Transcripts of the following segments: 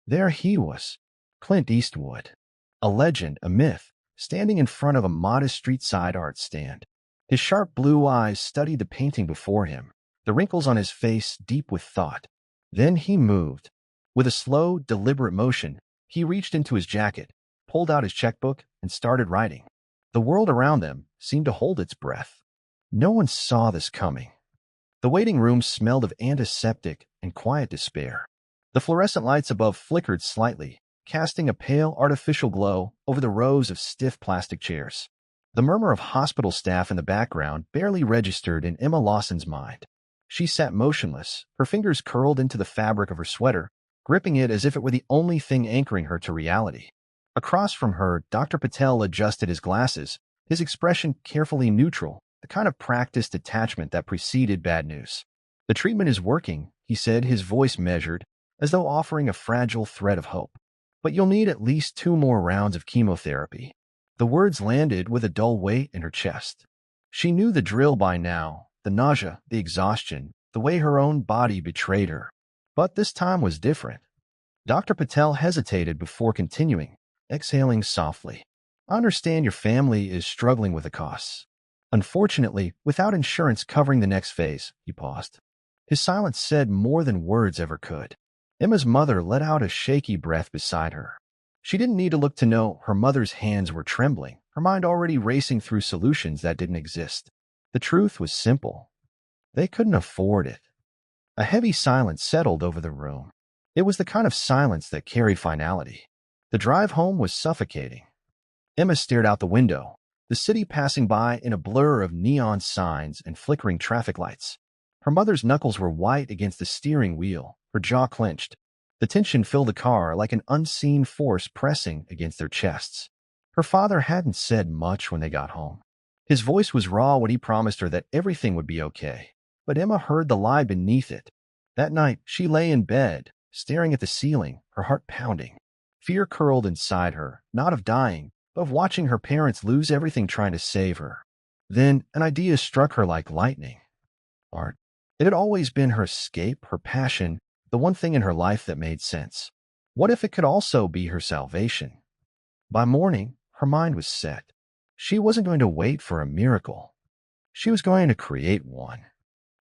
There he was, Clint Eastwood, a legend, a myth, standing in front of a modest street-side art stand. His sharp blue eyes studied the painting before him, the wrinkles on his face deep with thought. Then he moved. With a slow, deliberate motion, he reached into his jacket, pulled out his checkbook, and started writing. The world around them seemed to hold its breath. No one saw this coming. The waiting room smelled of antiseptic and quiet despair. The fluorescent lights above flickered slightly, casting a pale, artificial glow over the rows of stiff plastic chairs. The murmur of hospital staff in the background barely registered in Emma Lawson's mind. She sat motionless, her fingers curled into the fabric of her sweater, gripping it as if it were the only thing anchoring her to reality. Across from her, Dr. Patel adjusted his glasses, his expression carefully neutral, the kind of practiced detachment that preceded bad news. "The treatment is working," he said, his voice measured, as though offering a fragile thread of hope. "But you'll need at least 2 more rounds of chemotherapy." The words landed with a dull weight in her chest. She knew the drill by now, the nausea, the exhaustion, the way her own body betrayed her. But this time was different. Dr. Patel hesitated before continuing, exhaling softly. "I understand your family is struggling with the costs. Unfortunately, without insurance covering the next phase," he paused. His silence said more than words ever could. Emma's mother let out a shaky breath beside her. She didn't need to look to know her mother's hands were trembling, her mind already racing through solutions that didn't exist. The truth was simple. They couldn't afford it. A heavy silence settled over the room. It was the kind of silence that carried finality. The drive home was suffocating. Emma stared out the window, the city passing by in a blur of neon signs and flickering traffic lights. Her mother's knuckles were white against the steering wheel, her jaw clenched. The tension filled the car like an unseen force pressing against their chests. Her father hadn't said much when they got home. His voice was raw when he promised her that everything would be okay, but Emma heard the lie beneath it. That night, she lay in bed, staring at the ceiling, her heart pounding. Fear curled inside her, not of dying, but of watching her parents lose everything trying to save her. Then an idea struck her like lightning. Art. It had always been her escape, her passion, the one thing in her life that made sense. What if it could also be her salvation? By morning, her mind was set. She wasn't going to wait for a miracle. She was going to create one.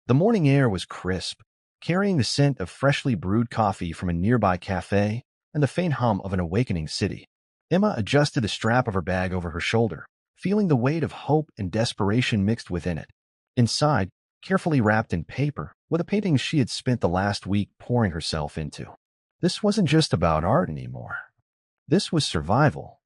The morning air was crisp, carrying the scent of freshly brewed coffee from a nearby cafe and the faint hum of an awakening city. Emma adjusted the strap of her bag over her shoulder, feeling the weight of hope and desperation mixed within it. Inside, carefully wrapped in paper, were the paintings she had spent the last week pouring herself into. This wasn't just about art anymore. This was survival.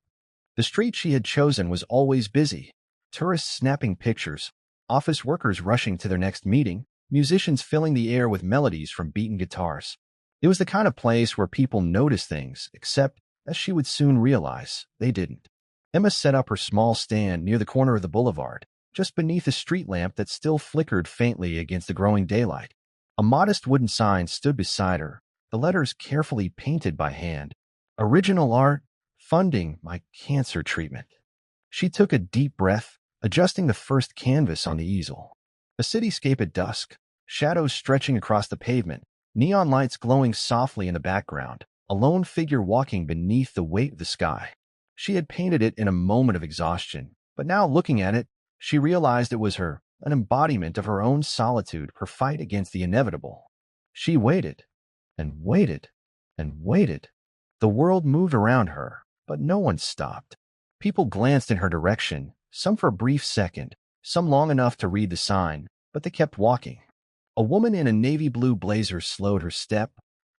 The street she had chosen was always busy. Tourists snapping pictures, office workers rushing to their next meeting, musicians filling the air with melodies from beaten guitars. It was the kind of place where people noticed things, except, as she would soon realize, they didn't. Emma set up her small stand near the corner of the boulevard, just beneath a street lamp that still flickered faintly against the growing daylight. A modest wooden sign stood beside her, the letters carefully painted by hand. "Original art, funding my cancer treatment." She took a deep breath, adjusting the first canvas on the easel. A cityscape at dusk, shadows stretching across the pavement, neon lights glowing softly in the background, a lone figure walking beneath the weight of the sky. She had painted it in a moment of exhaustion, but now looking at it, she realized it was her, an embodiment of her own solitude, her fight against the inevitable. She waited, and waited, and waited. The world moved around her, but no one stopped. People glanced in her direction, some for a brief second, some long enough to read the sign, but they kept walking. A woman in a navy blue blazer slowed her step,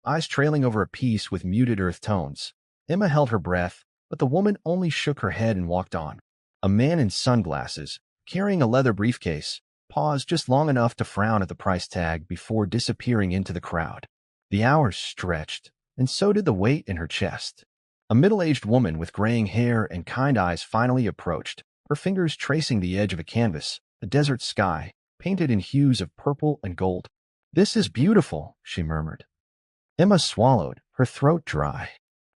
eyes trailing over a piece with muted earth tones. Emma held her breath, but the woman only shook her head and walked on. A man in sunglasses, carrying a leather briefcase, paused just long enough to frown at the price tag before disappearing into the crowd. The hours stretched, and so did the weight in her chest. A middle-aged woman with graying hair and kind eyes finally approached, her fingers tracing the edge of a canvas, a desert sky, painted in hues of purple and gold. "This is beautiful," she murmured. Emma swallowed, her throat dry.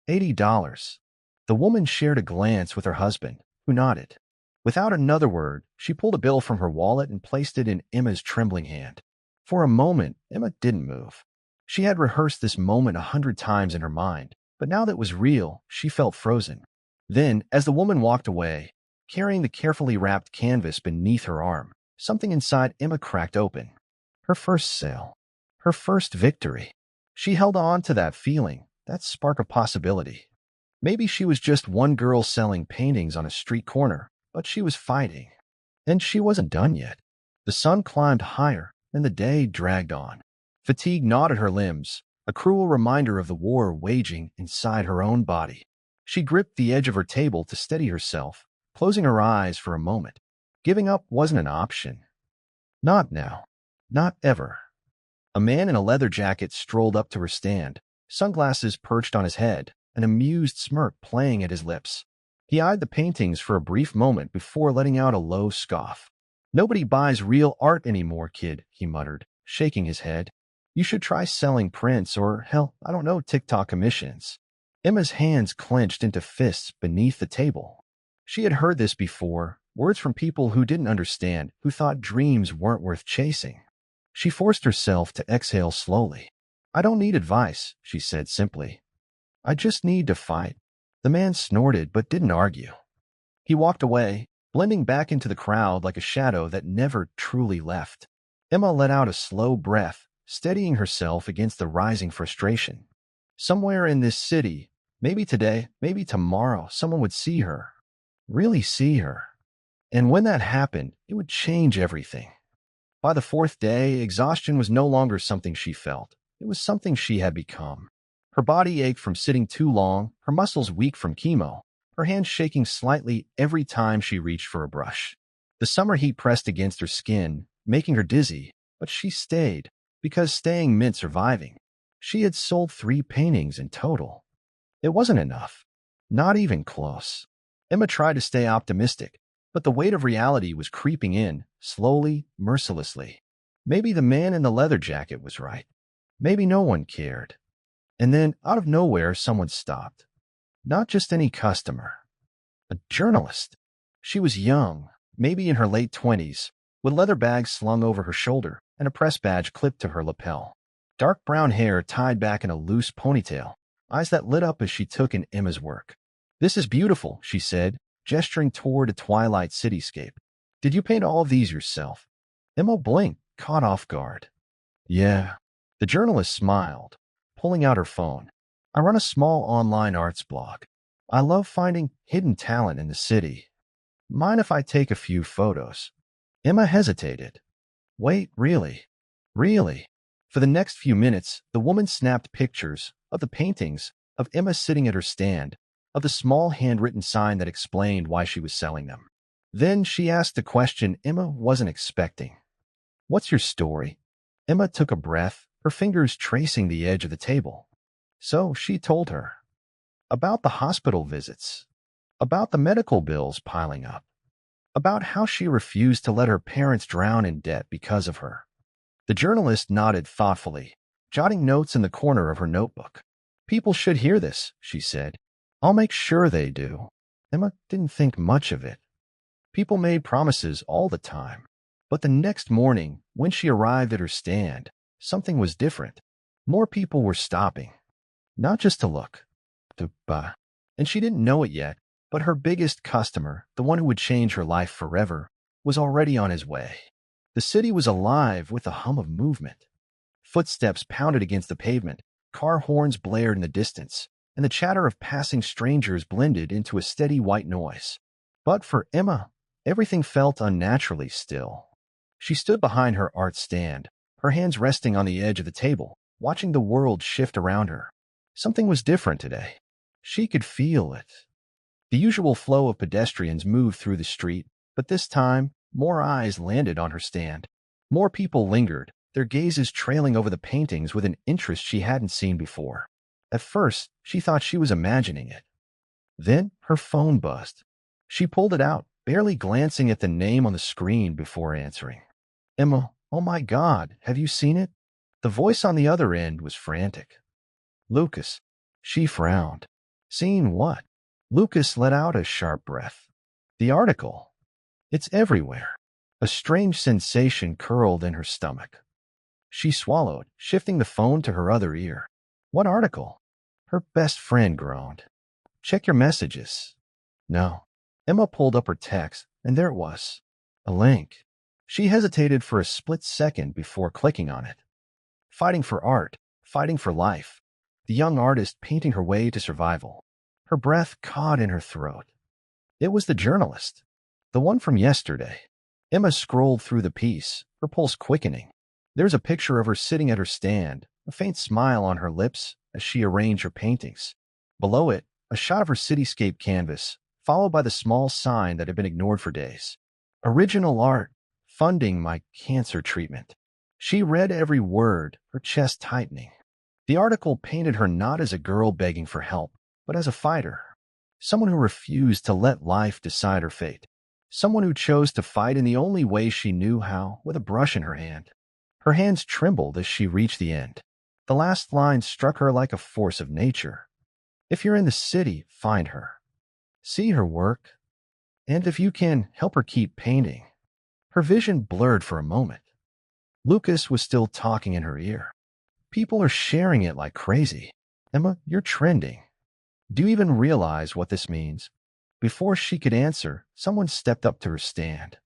$80. The woman shared a glance with her husband, who nodded. Without another word, she pulled a bill from her wallet and placed it in Emma's trembling hand. For a moment, Emma didn't move. She had rehearsed this moment 100 times in her mind, But now that it was real, she felt frozen. Then, as the woman walked away, carrying the carefully wrapped canvas beneath her arm, something inside Emma cracked open. Her first sale. Her first victory. She held on to that feeling, that spark of possibility. Maybe she was just one girl selling paintings on a street corner, but she was fighting. And she wasn't done yet. The sun climbed higher, and the day dragged on. Fatigue gnawed at her limbs, a cruel reminder of the war waging inside her own body. She gripped the edge of her table to steady herself, closing her eyes for a moment. Giving up wasn't an option. Not now. Not ever. A man in a leather jacket strolled up to her stand, sunglasses perched on his head, an amused smirk playing at his lips. He eyed the paintings for a brief moment before letting out a low scoff. "Nobody buys real art anymore, kid," he muttered, shaking his head. "You should try selling prints or, hell, I don't know, TikTok commissions." Emma's hands clenched into fists beneath the table. She had heard this before, words from people who didn't understand, who thought dreams weren't worth chasing. She forced herself to exhale slowly. "I don't need advice," she said simply. "I just need to fight." The man snorted but didn't argue. He walked away, blending back into the crowd like a shadow that never truly left. Emma let out a slow breath, steadying herself against the rising frustration. Somewhere in this city, maybe today, maybe tomorrow, someone would see her. Really see her. And when that happened, it would change everything. By the fourth day, exhaustion was no longer something she felt. It was something she had become. Her body ached from sitting too long, her muscles weak from chemo, her hands shaking slightly every time she reached for a brush. The summer heat pressed against her skin, making her dizzy, but she stayed, because staying meant surviving. She had sold 3 paintings in total. It wasn't enough. Not even close. Emma tried to stay optimistic, but the weight of reality was creeping in, slowly, mercilessly. Maybe the man in the leather jacket was right. Maybe no one cared. And then, out of nowhere, someone stopped. Not just any customer. A journalist. She was young, maybe in her late 20s, with leather bags slung over her shoulder and a press badge clipped to her lapel. Dark brown hair tied back in a loose ponytail, eyes that lit up as she took in Emma's work. "This is beautiful," she said, gesturing toward a twilight cityscape. "Did you paint all of these yourself?" Emma blinked, caught off guard. "Yeah." The journalist smiled, pulling out her phone. "I run a small online arts blog. I love finding hidden talent in the city. Mind if I take a few photos?" Emma hesitated. "Wait, really? Really?" For the next few minutes, the woman snapped pictures of the paintings, of Emma sitting at her stand, of the small handwritten sign that explained why she was selling them. Then she asked a question Emma wasn't expecting. "What's your story?" Emma took a breath, her fingers tracing the edge of the table. So she told her. About the hospital visits. About the medical bills piling up. About how she refused to let her parents drown in debt because of her. The journalist nodded thoughtfully, jotting notes in the corner of her notebook. "People should hear this," she said. "I'll make sure they do." Emma didn't think much of it. People made promises all the time. But the next morning, when she arrived at her stand, something was different. More people were stopping. Not just to look, to buy. And she didn't know it yet, but her biggest customer, the one who would change her life forever, was already on his way. The city was alive with a hum of movement. Footsteps pounded against the pavement, car horns blared in the distance, and the chatter of passing strangers blended into a steady white noise. But for Emma, everything felt unnaturally still. She stood behind her art stand, her hands resting on the edge of the table, watching the world shift around her. Something was different today. She could feel it. The usual flow of pedestrians moved through the street, but this time, more eyes landed on her stand. More people lingered, their gazes trailing over the paintings with an interest she hadn't seen before. At first, she thought she was imagining it. Then her phone buzzed. She pulled it out, barely glancing at the name on the screen before answering. "Emma, oh my God, have you seen it?" The voice on the other end was frantic. "Lucas." She frowned. "Seen what?" Lucas let out a sharp breath. "The article. It's everywhere." A strange sensation curled in her stomach. She swallowed, shifting the phone to her other ear. "What article?" Her best friend groaned. Check your messages. No. Emma pulled up her text, and there it was. A link. She hesitated for a split second before clicking on it. Fighting for art, fighting for life. The young artist painting her way to survival. Her breath caught in her throat. It was the journalist. The one from yesterday. Emma scrolled through the piece, her pulse quickening. There's a picture of her sitting at her stand, a faint smile on her lips as she arranged her paintings. Below it, a shot of her cityscape canvas, followed by the small sign that had been ignored for days. Original art, funding my cancer treatment. She read every word, her chest tightening. The article painted her not as a girl begging for help, but as a fighter. Someone who refused to let life decide her fate. Someone who chose to fight in the only way she knew how, with a brush in her hand. Her hands trembled as she reached the end. The last line struck her like a force of nature. If you're in the city, find her. See her work. And if you can, help her keep painting. Her vision blurred for a moment. Lucas was still talking in her ear. People are sharing it like crazy. Emma, you're trending. Do you even realize what this means? Before she could answer, someone stepped up to her stand.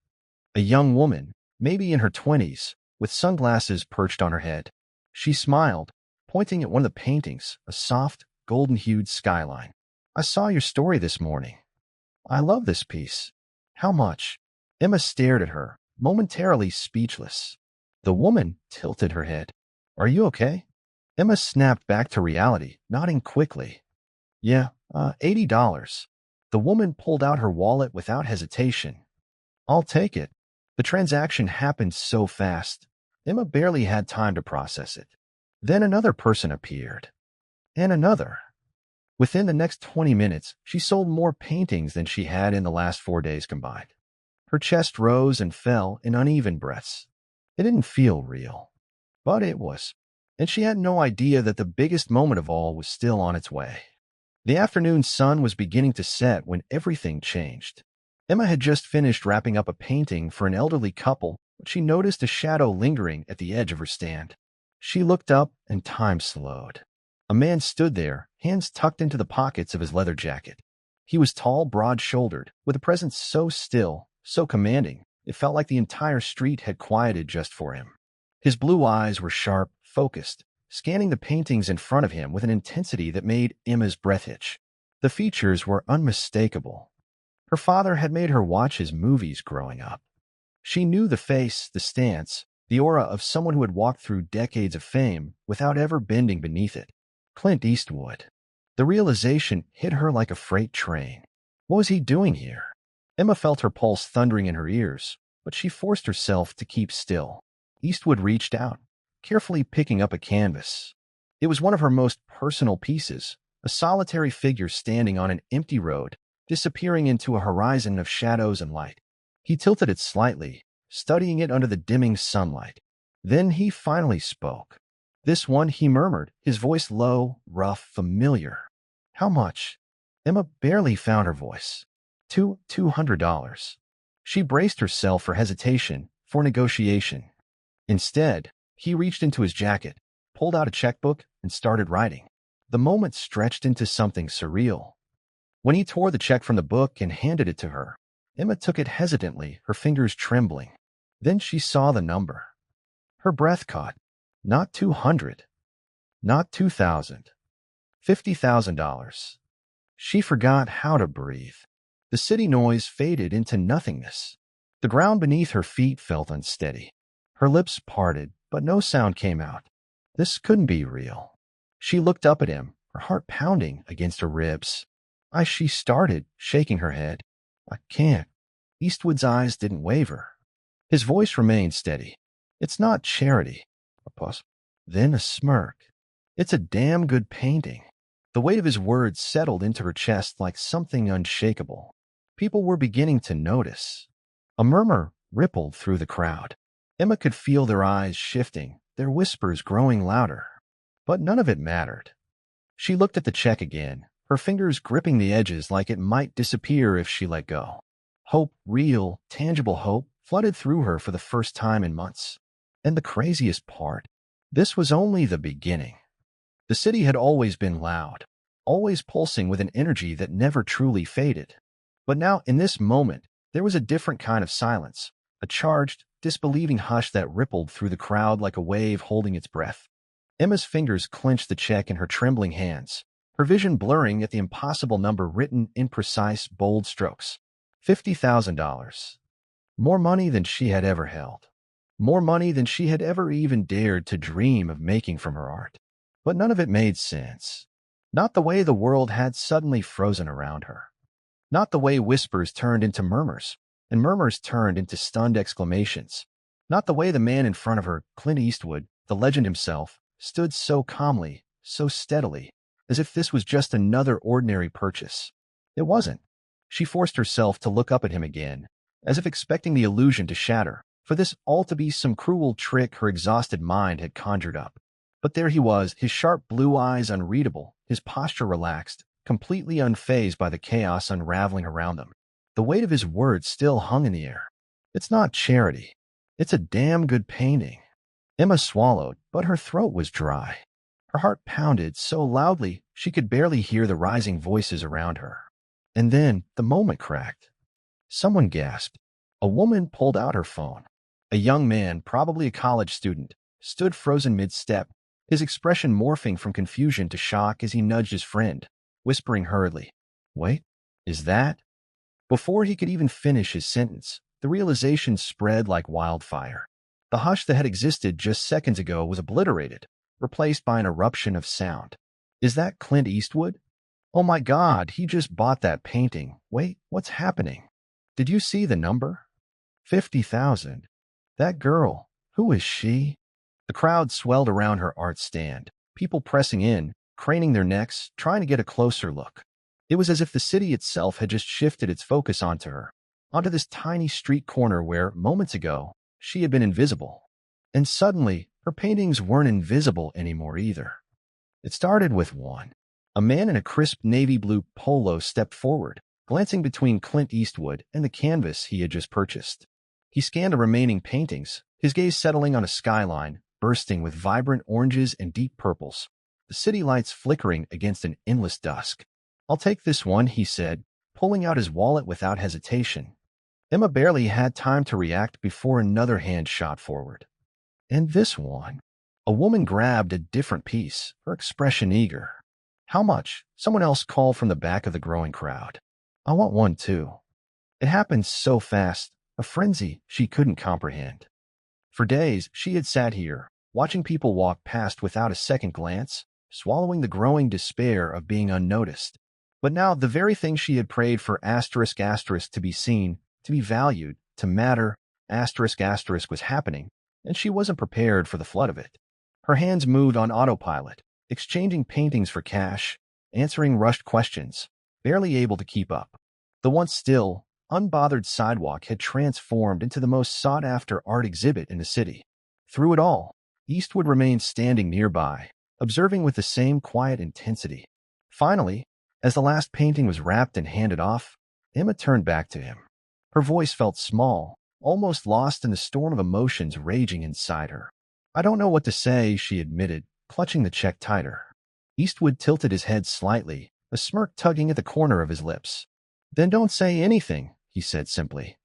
A young woman, maybe in her 20s, with sunglasses perched on her head. She smiled, pointing at one of the paintings, a soft, golden-hued skyline. I saw your story this morning. I love this piece. How much? Emma stared at her, momentarily speechless. The woman tilted her head. Are you okay? Emma snapped back to reality, nodding quickly. Yeah, $80. The woman pulled out her wallet without hesitation. I'll take it. The transaction happened so fast, Emma barely had time to process it. Then another person appeared. And another. Within the next 20 minutes, she sold more paintings than she had in the last 4 days combined. Her chest rose and fell in uneven breaths. It didn't feel real. But it was. And she had no idea that the biggest moment of all was still on its way. The afternoon sun was beginning to set when everything changed. Emma had just finished wrapping up a painting for an elderly couple when she noticed a shadow lingering at the edge of her stand. She looked up and time slowed. A man stood there, hands tucked into the pockets of his leather jacket. He was tall, broad-shouldered, with a presence so still, so commanding, it felt like the entire street had quieted just for him. His blue eyes were sharp, focused, scanning the paintings in front of him with an intensity that made Emma's breath hitch. The features were unmistakable. Her father had made her watch his movies growing up. She knew the face, the stance, the aura of someone who had walked through decades of fame without ever bending beneath it. Clint Eastwood. The realization hit her like a freight train. What was he doing here? Emma felt her pulse thundering in her ears, but she forced herself to keep still. Eastwood reached out, carefully picking up a canvas. It was one of her most personal pieces, a solitary figure standing on an empty road, disappearing into a horizon of shadows and light. He tilted it slightly, studying it under the dimming sunlight. Then he finally spoke. This one, he murmured, his voice low, rough, familiar. How much? Emma barely found her voice. $200. She braced herself for hesitation, for negotiation. Instead, he reached into his jacket, pulled out a checkbook, and started writing. The moment stretched into something surreal. When he tore the check from the book and handed it to her, Emma took it hesitantly, her fingers trembling. Then she saw the number. Her breath caught. Not 200. Not 2,000. $50,000. She forgot how to breathe. The city noise faded into nothingness. The ground beneath her feet felt unsteady. Her lips parted, but no sound came out. This couldn't be real. She looked up at him, her heart pounding against her ribs. She started, shaking her head. I can't. Eastwood's eyes didn't waver. His voice remained steady. It's not charity. A pause. Then a smirk. It's a damn good painting. The weight of his words settled into her chest like something unshakable. People were beginning to notice. A murmur rippled through the crowd. Emma could feel their eyes shifting, their whispers growing louder. But none of it mattered. She looked at the check again, her fingers gripping the edges like it might disappear if she let go. Hope, real, tangible hope, flooded through her for the first time in months. And the craziest part, this was only the beginning. The city had always been loud, always pulsing with an energy that never truly faded. But now, in this moment, there was a different kind of silence, a charged, disbelieving hush that rippled through the crowd like a wave holding its breath. Emma's fingers clenched the check in her trembling hands, her vision blurring at the impossible number written in precise, bold strokes. $50,000. More money than she had ever held. More money than she had ever even dared to dream of making from her art. But none of it made sense. Not the way the world had suddenly frozen around her. Not the way whispers turned into murmurs, and murmurs turned into stunned exclamations. Not the way the man in front of her, Clint Eastwood, the legend himself, stood so calmly, so steadily, as if this was just another ordinary purchase. It wasn't. She forced herself to look up at him again, as if expecting the illusion to shatter, for this all to be some cruel trick her exhausted mind had conjured up. But there he was, his sharp blue eyes unreadable, his posture relaxed, completely unfazed by the chaos unraveling around them. The weight of his words still hung in the air. It's not charity. It's a damn good painting. Emma swallowed, but her throat was dry. Her heart pounded so loudly she could barely hear the rising voices around her. And then the moment cracked. Someone gasped. A woman pulled out her phone. A young man, probably a college student, stood frozen mid-step, his expression morphing from confusion to shock as he nudged his friend, whispering hurriedly, "Wait, is that?" Before he could even finish his sentence, the realization spread like wildfire. The hush that had existed just seconds ago was obliterated, replaced by an eruption of sound. Is that Clint Eastwood? Oh my God, he just bought that painting. Wait, what's happening? Did you see the number? 50,000. That girl, who is she? The crowd swelled around her art stand, people pressing in, craning their necks, trying to get a closer look. It was as if the city itself had just shifted its focus onto her, onto this tiny street corner where, moments ago, she had been invisible. And suddenly, her paintings weren't invisible anymore either. It started with one. A man in a crisp navy blue polo stepped forward, glancing between Clint Eastwood and the canvas he had just purchased. He scanned the remaining paintings, his gaze settling on a skyline, bursting with vibrant oranges and deep purples, the city lights flickering against an endless dusk. "I'll take this one," he said, pulling out his wallet without hesitation. Emma barely had time to react before another hand shot forward. "And this one?" A woman grabbed a different piece, her expression eager. "How much?" Someone else called from the back of the growing crowd. "I want one too." It happened so fast, a frenzy she couldn't comprehend. For days, she had sat here, watching people walk past without a second glance, swallowing the growing despair of being unnoticed. But now the very thing she had prayed for to be seen, to be valued, to matter, was happening, and she wasn't prepared for the flood of it. Her hands moved on autopilot, exchanging paintings for cash, answering rushed questions, barely able to keep up. The once still, unbothered sidewalk had transformed into the most sought-after art exhibit in the city. Through it all, Eastwood remained standing nearby, observing with the same quiet intensity. Finally, as the last painting was wrapped and handed off, Emma turned back to him. Her voice felt small, almost lost in the storm of emotions raging inside her. "I don't know what to say," she admitted, clutching the check tighter. Eastwood tilted his head slightly, a smirk tugging at the corner of his lips. "Then don't say anything," he said simply.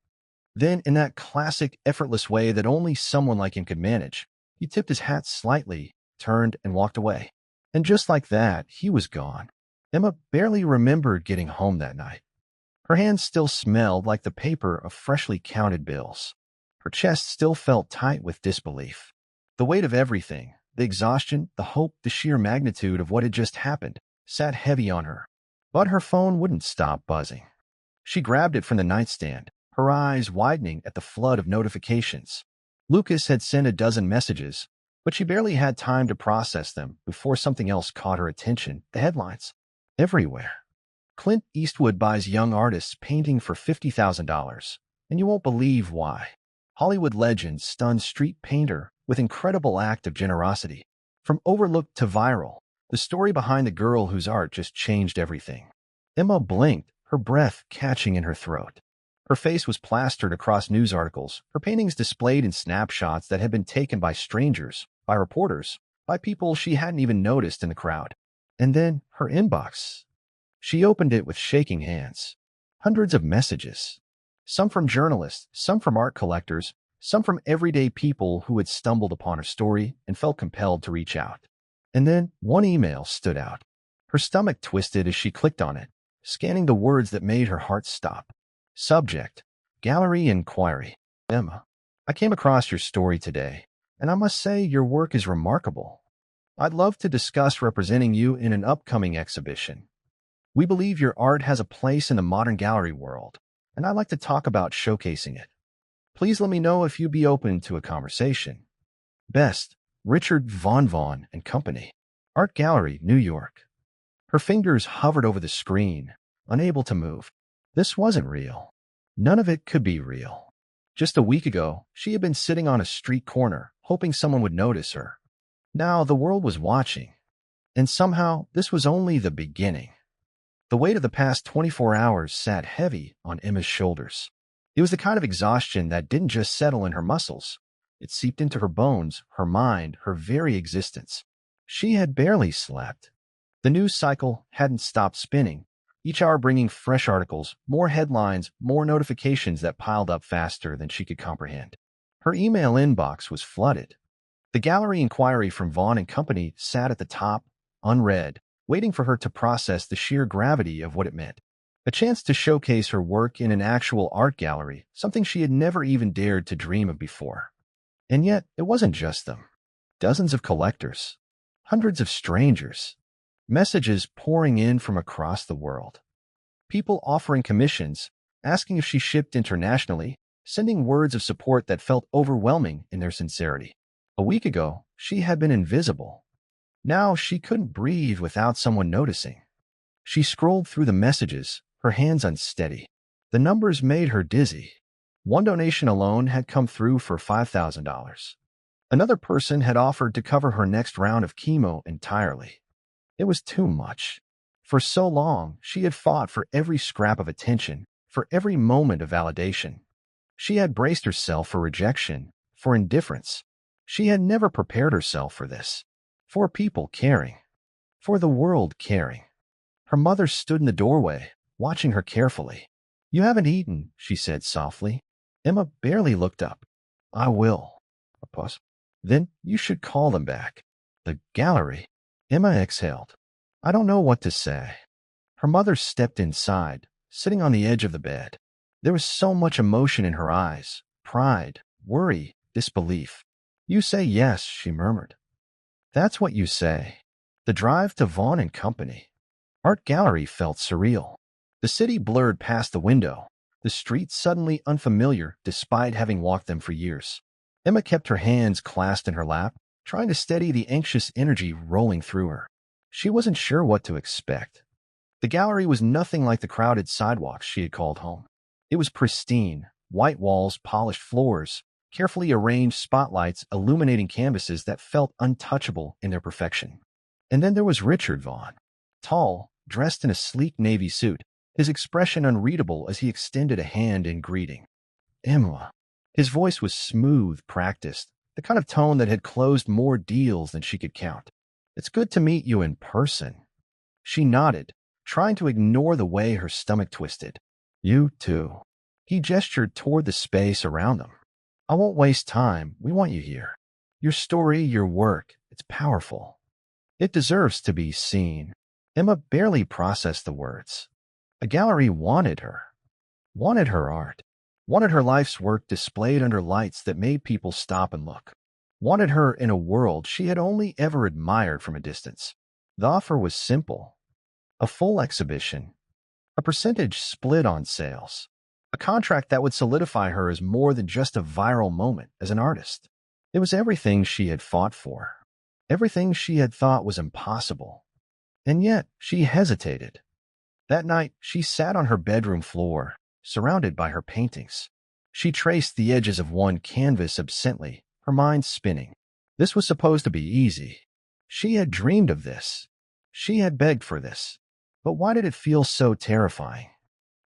Then, in that classic, effortless way that only someone like him could manage, he tipped his hat slightly, turned, and walked away. And just like that, he was gone. Emma barely remembered getting home that night. Her hands still smelled like the paper of freshly counted bills. Her chest still felt tight with disbelief. The weight of everything, the exhaustion, the hope, the sheer magnitude of what had just happened, sat heavy on her. But her phone wouldn't stop buzzing. She grabbed it from the nightstand, her eyes widening at the flood of notifications. Lucas had sent a dozen messages, but she barely had time to process them before something else caught her attention, the headlines. Everywhere. Clint Eastwood buys young artists painting for $50,000, and you won't believe why. Hollywood legend stuns street painter with incredible act of generosity. From overlooked to viral, the story behind the girl whose art just changed everything. Emma blinked, her breath catching in her throat. Her face was plastered across news articles, her paintings displayed in snapshots that had been taken by strangers, by reporters, by people she hadn't even noticed in the crowd. And then her inbox. She opened it with shaking hands. Hundreds of messages. Some from journalists, some from art collectors, some from everyday people who had stumbled upon her story and felt compelled to reach out. And then one email stood out. Her stomach twisted as she clicked on it, scanning the words that made her heart stop. Subject: Gallery Inquiry. Emma, I came across your story today, and I must say your work is remarkable. I'd love to discuss representing you in an upcoming exhibition. We believe your art has a place in the modern gallery world, and I'd like to talk about showcasing it. Please let me know if you'd be open to a conversation. Best, Richard Von and Company. Art Gallery, New York. Her fingers hovered over the screen, unable to move. This wasn't real. None of it could be real. Just a week ago, she had been sitting on a street corner, hoping someone would notice her. Now the world was watching. And somehow, this was only the beginning. The weight of the past 24 hours sat heavy on Emma's shoulders. It was the kind of exhaustion that didn't just settle in her muscles. It seeped into her bones, her mind, her very existence. She had barely slept. The news cycle hadn't stopped spinning, each hour bringing fresh articles, more headlines, more notifications that piled up faster than she could comprehend. Her email inbox was flooded. The gallery inquiry from Vaughn and Company sat at the top, unread, waiting for her to process the sheer gravity of what it meant. A chance to showcase her work in an actual art gallery, something she had never even dared to dream of before. And yet, it wasn't just them. Dozens of collectors. Hundreds of strangers. Messages pouring in from across the world. People offering commissions, asking if she shipped internationally, sending words of support that felt overwhelming in their sincerity. A week ago, she had been invisible. Now she couldn't breathe without someone noticing. She scrolled through the messages, her hands unsteady. The numbers made her dizzy. One donation alone had come through for $5,000. Another person had offered to cover her next round of chemo entirely. It was too much. For so long, she had fought for every scrap of attention, for every moment of validation. She had braced herself for rejection, for indifference. She had never prepared herself for this. For people caring. For the world caring. Her mother stood in the doorway, watching her carefully. "You haven't eaten," she said softly. Emma barely looked up. "I will." A pause. "Then you should call them back." The gallery. Emma exhaled. "I don't know what to say." Her mother stepped inside, sitting on the edge of the bed. There was so much emotion in her eyes, pride, worry, disbelief. "You say yes," she murmured. "That's what you say." The drive to Vaughn and Company. Art Gallery felt surreal. The city blurred past the window, the streets suddenly unfamiliar despite having walked them for years. Emma kept her hands clasped in her lap, trying to steady the anxious energy rolling through her. She wasn't sure what to expect. The gallery was nothing like the crowded sidewalks she had called home. It was pristine, white walls, polished floors, carefully arranged spotlights illuminating canvases that felt untouchable in their perfection. And then there was Richard Vaughn. Tall, dressed in a sleek navy suit, his expression unreadable as he extended a hand in greeting. "Emma." His voice was smooth, practiced, the kind of tone that had closed more deals than she could count. "It's good to meet you in person." She nodded, trying to ignore the way her stomach twisted. "You too." He gestured toward the space around them. "I won't waste time. We want you here. Your story, your work, it's powerful. It deserves to be seen." Emma barely processed the words. A gallery wanted her art, wanted her life's work displayed under lights that made people stop and look, wanted her in a world she had only ever admired from a distance. The offer was simple. A full exhibition, a percentage split on sales, a contract that would solidify her as more than just a viral moment as an artist. It was everything she had fought for, everything she had thought was impossible. And yet, she hesitated. That night, she sat on her bedroom floor, surrounded by her paintings. She traced the edges of one canvas absently, her mind spinning. This was supposed to be easy. She had dreamed of this. She had begged for this. But why did it feel so terrifying?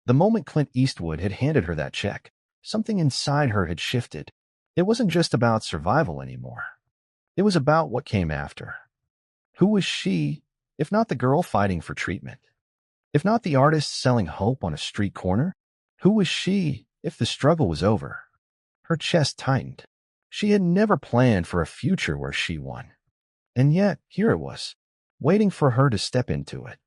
The moment Clint Eastwood had handed her that check, something inside her had shifted. It wasn't just about survival anymore. It was about what came after. Who was she If not the girl fighting for treatment? If not the artist selling hope on a street corner? Who was she if the struggle was over? Her chest tightened. She had never planned for a future where she won. And yet, here it was, waiting for her to step into it.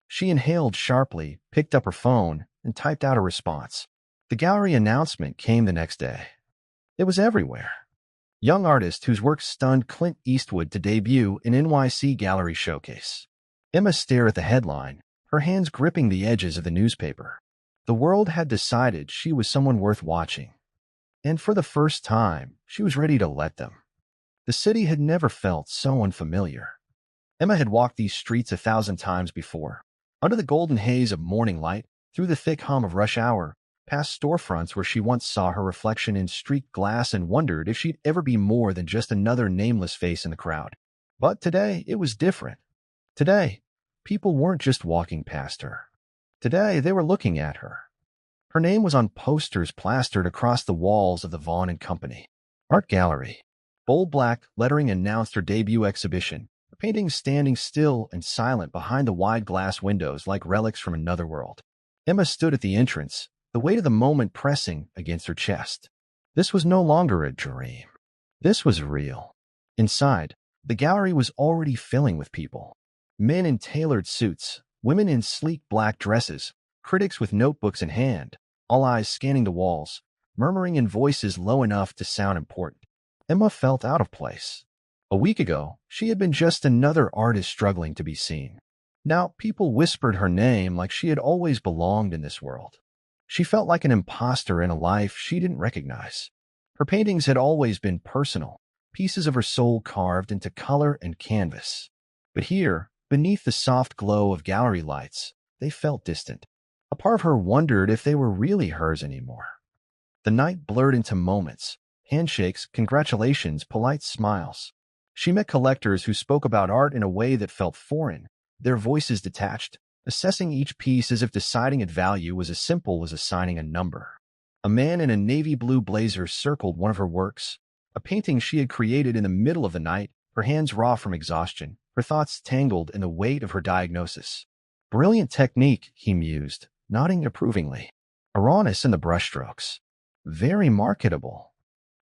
She inhaled sharply, picked up her phone, and typed out a response. The gallery announcement came the next day. It was everywhere. Young artist whose work stunned Clint Eastwood to debut in NYC Gallery Showcase. Emma stared at the headline, her hands gripping the edges of the newspaper. The world had decided she was someone worth watching. And for the first time, she was ready to let them. The city had never felt so unfamiliar. Emma had walked these streets 1,000 times before, under the golden haze of morning light, through the thick hum of rush hour, past storefronts where she once saw her reflection in streaked glass and wondered if she'd ever be more than just another nameless face in the crowd. But today, it was different. Today, people weren't just walking past her. Today, they were looking at her. Her name was on posters plastered across the walls of the Vaughn and Company Art Gallery. Bold black lettering announced her debut exhibition, her paintings standing still and silent behind the wide glass windows like relics from another world. Emma stood at the entrance, the weight of the moment pressing against her chest. This was no longer a dream. This was real. Inside, the gallery was already filling with people. Men in tailored suits, women in sleek black dresses, critics with notebooks in hand, all eyes scanning the walls, murmuring in voices low enough to sound important. Emma felt out of place. A week ago, she had been just another artist struggling to be seen. Now, people whispered her name like she had always belonged in this world. She felt like an imposter in a life she didn't recognize. Her paintings had always been personal, pieces of her soul carved into color and canvas. But here, beneath the soft glow of gallery lights, they felt distant. A part of her wondered if they were really hers anymore. The night blurred into moments, handshakes, congratulations, polite smiles. She met collectors who spoke about art in a way that felt foreign, their voices detached, assessing each piece as if deciding its value was as simple as assigning a number. A man in a navy blue blazer circled one of her works, a painting she had created in the middle of the night, her hands raw from exhaustion, her thoughts tangled in the weight of her diagnosis. Brilliant technique, he mused, nodding approvingly. A rawness in the brushstrokes. Very marketable.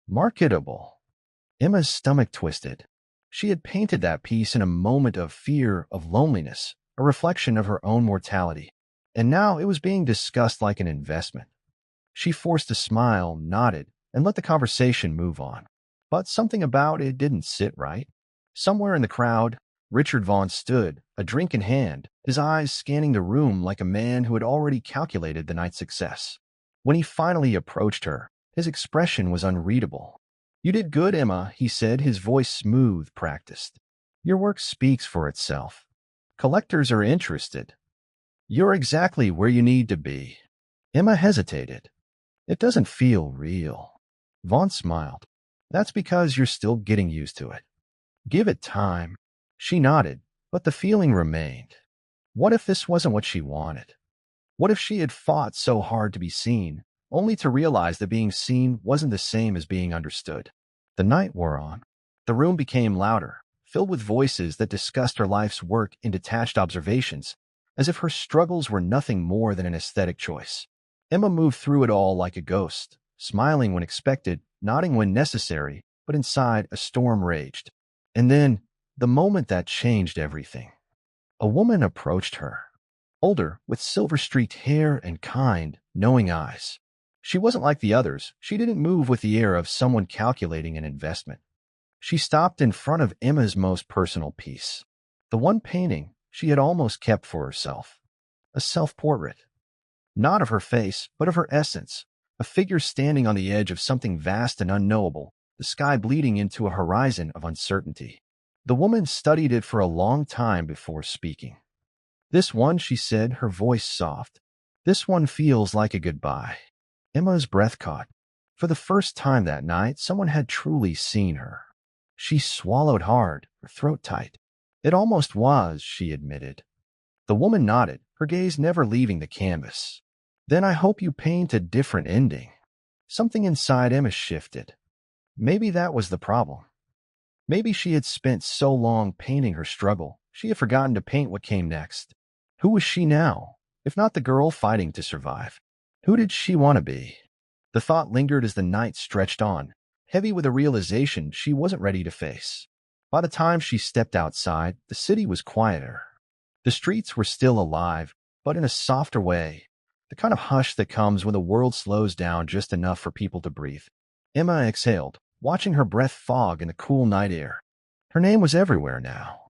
Marketable. Emma's stomach twisted. She had painted that piece in a moment of fear, of loneliness, a reflection of her own mortality, and now it was being discussed like an investment. She forced a smile, nodded, and let the conversation move on. But something about it didn't sit right. Somewhere in the crowd, Richard Vaughn stood, a drink in hand, his eyes scanning the room like a man who had already calculated the night's success. When he finally approached her, his expression was unreadable. "You did good, Emma," he said, his voice smooth, practiced. "Your work speaks for itself. Collectors are interested. You're exactly where you need to be." Emma hesitated. "It doesn't feel real." Vaughn smiled. "That's because you're still getting used to it. Give it time." She nodded, but the feeling remained. What if this wasn't what she wanted? What if she had fought so hard to be seen, only to realize that being seen wasn't the same as being understood? The night wore on. The room became louder, filled with voices that discussed her life's work in detached observations, as if her struggles were nothing more than an aesthetic choice. Emma moved through it all like a ghost, smiling when expected, nodding when necessary, but inside a storm raged. And then, the moment that changed everything. A woman approached her. Older, with silver-streaked hair and kind, knowing eyes. She wasn't like the others. She didn't move with the air of someone calculating an investment. She stopped in front of Emma's most personal piece. The one painting she had almost kept for herself. A self-portrait. Not of her face, but of her essence. A figure standing on the edge of something vast and unknowable, the sky bleeding into a horizon of uncertainty. The woman studied it for a long time before speaking. "This one," she said, her voice soft. "This one feels like a goodbye." Emma's breath caught. For the first time that night, someone had truly seen her. She swallowed hard, her throat tight. "It almost was," she admitted. The woman nodded, her gaze never leaving the canvas. "Then I hope you paint a different ending." Something inside Emma shifted. Maybe that was the problem. Maybe she had spent so long painting her struggle, She had forgotten to paint what came next. Who was she now, if not the girl fighting to survive? Who did she want to be? The thought lingered as the night stretched on, heavy with a realization she wasn't ready to face. By the time she stepped outside, the city was quieter. The streets were still alive, but in a softer way, the kind of hush that comes when the world slows down just enough for people to breathe. Emma exhaled, watching her breath fog in the cool night air. Her name was everywhere now.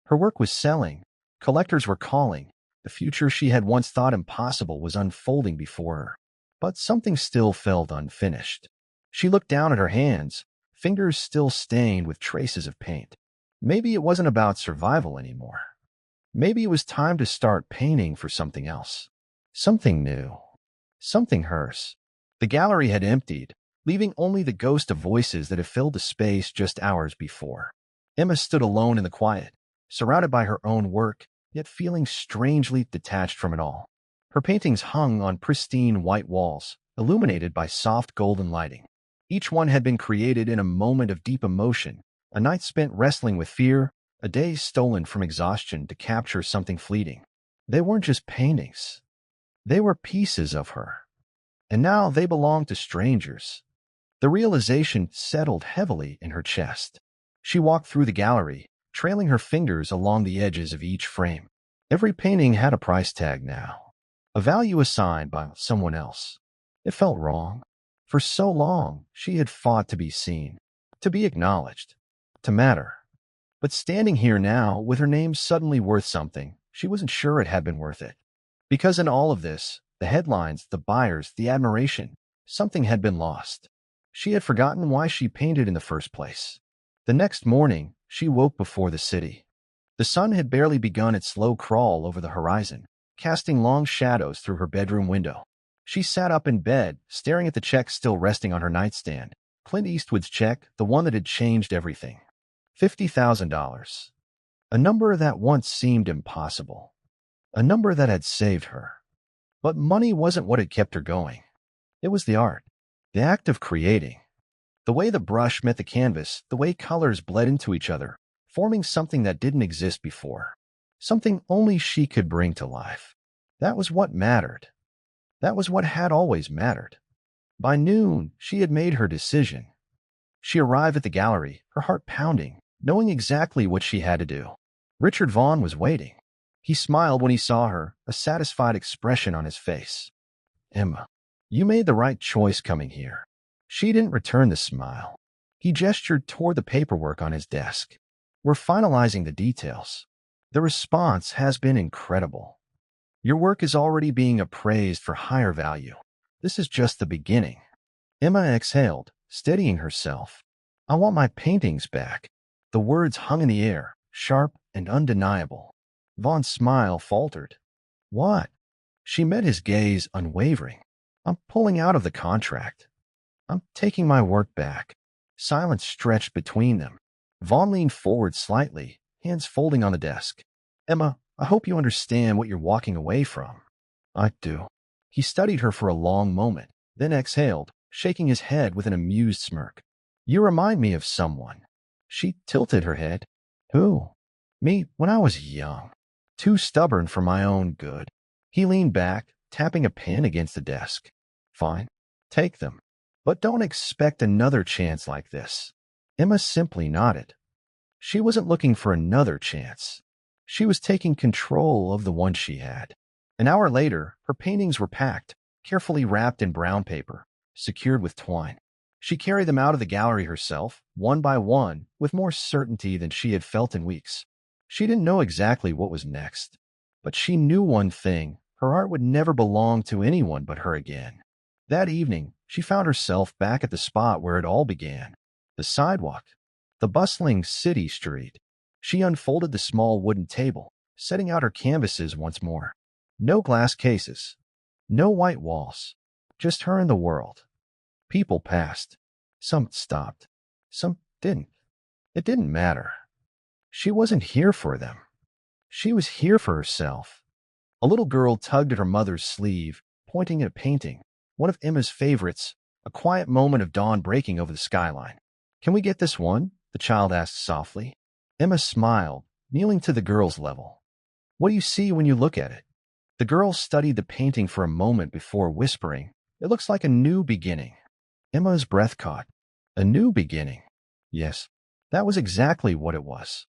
Her work was selling. Collectors were calling. The future she had once thought impossible was unfolding before her. But something still felt unfinished. She looked down at her hands, fingers still stained with traces of paint. Maybe it wasn't about survival anymore. Maybe it was time to start painting for something else. Something new. Something hers. The gallery had emptied, leaving only the ghost of voices that had filled the space just hours before. Emma stood alone in the quiet, surrounded by her own work, yet feeling strangely detached from it all. Her paintings hung on pristine white walls, illuminated by soft golden lighting. Each one had been created in a moment of deep emotion, a night spent wrestling with fear, a day stolen from exhaustion to capture something fleeting. They weren't just paintings. They were pieces of her. And now they belonged to strangers. The realization settled heavily in her chest. She walked through the gallery, trailing her fingers along the edges of each frame. Every painting had a price tag now, a value assigned by someone else. It felt wrong. For so long, she had fought to be seen, to be acknowledged, to matter. But standing here now, with her name suddenly worth something, she wasn't sure it had been worth it. Because in all of this, the headlines, the buyers, the admiration, something had been lost. She had forgotten why she painted in the first place. The next morning, she woke before the city. The sun had barely begun its slow crawl over the horizon, casting long shadows through her bedroom window. She sat up in bed, staring at the check still resting on her nightstand. Clint Eastwood's check, the one that had changed everything. $50,000. A number that once seemed impossible. A number that had saved her. But money wasn't what had kept her going. It was the art, the act of creating. The way the brush met the canvas, the way colors bled into each other, forming something that didn't exist before. Something only she could bring to life. That was what mattered. That was what had always mattered. By noon, she had made her decision. She arrived at the gallery, her heart pounding, knowing exactly what she had to do. Richard Vaughn was waiting. He smiled when he saw her, a satisfied expression on his face. Emma, you made the right choice coming here. She didn't return the smile. He gestured toward the paperwork on his desk. We're finalizing the details. The response has been incredible. Your work is already being appraised for higher value. This is just the beginning. Emma exhaled, steadying herself. I want my paintings back. The words hung in the air, sharp and undeniable. Vaughn's smile faltered. What? She met his gaze, unwavering. I'm pulling out of the contract. I'm taking my work back. Silence stretched between them. Vaughn leaned forward slightly, hands folding on the desk. Emma, I hope you understand what you're walking away from. I do. He studied her for a long moment, then exhaled, shaking his head with an amused smirk. You remind me of someone. She tilted her head. Who? Me, when I was young. Too stubborn for my own good. He leaned back, tapping a pen against the desk. Fine. Take them. But don't expect another chance like this. Emma simply nodded. She wasn't looking for another chance. She was taking control of the one she had. An hour later, her paintings were packed, carefully wrapped in brown paper, secured with twine. She carried them out of the gallery herself, one by one, with more certainty than she had felt in weeks. She didn't know exactly what was next, but she knew one thing: her art would never belong to anyone but her again. That evening, she found herself back at the spot where it all began, the sidewalk, the bustling city street. She unfolded the small wooden table, setting out her canvases once more. No glass cases, no white walls, just her and the world. People passed. Some stopped. Some didn't. It didn't matter. She wasn't here for them. She was here for herself. A little girl tugged at her mother's sleeve, pointing at a painting, one of Emma's favorites, a quiet moment of dawn breaking over the skyline. Can we get this one? The child asked softly. Emma smiled, kneeling to the girl's level. "What do you see when you look at it?" The girl studied the painting for a moment before whispering, "It looks like a new beginning." Emma's breath caught. A new beginning. Yes, that was exactly what it was.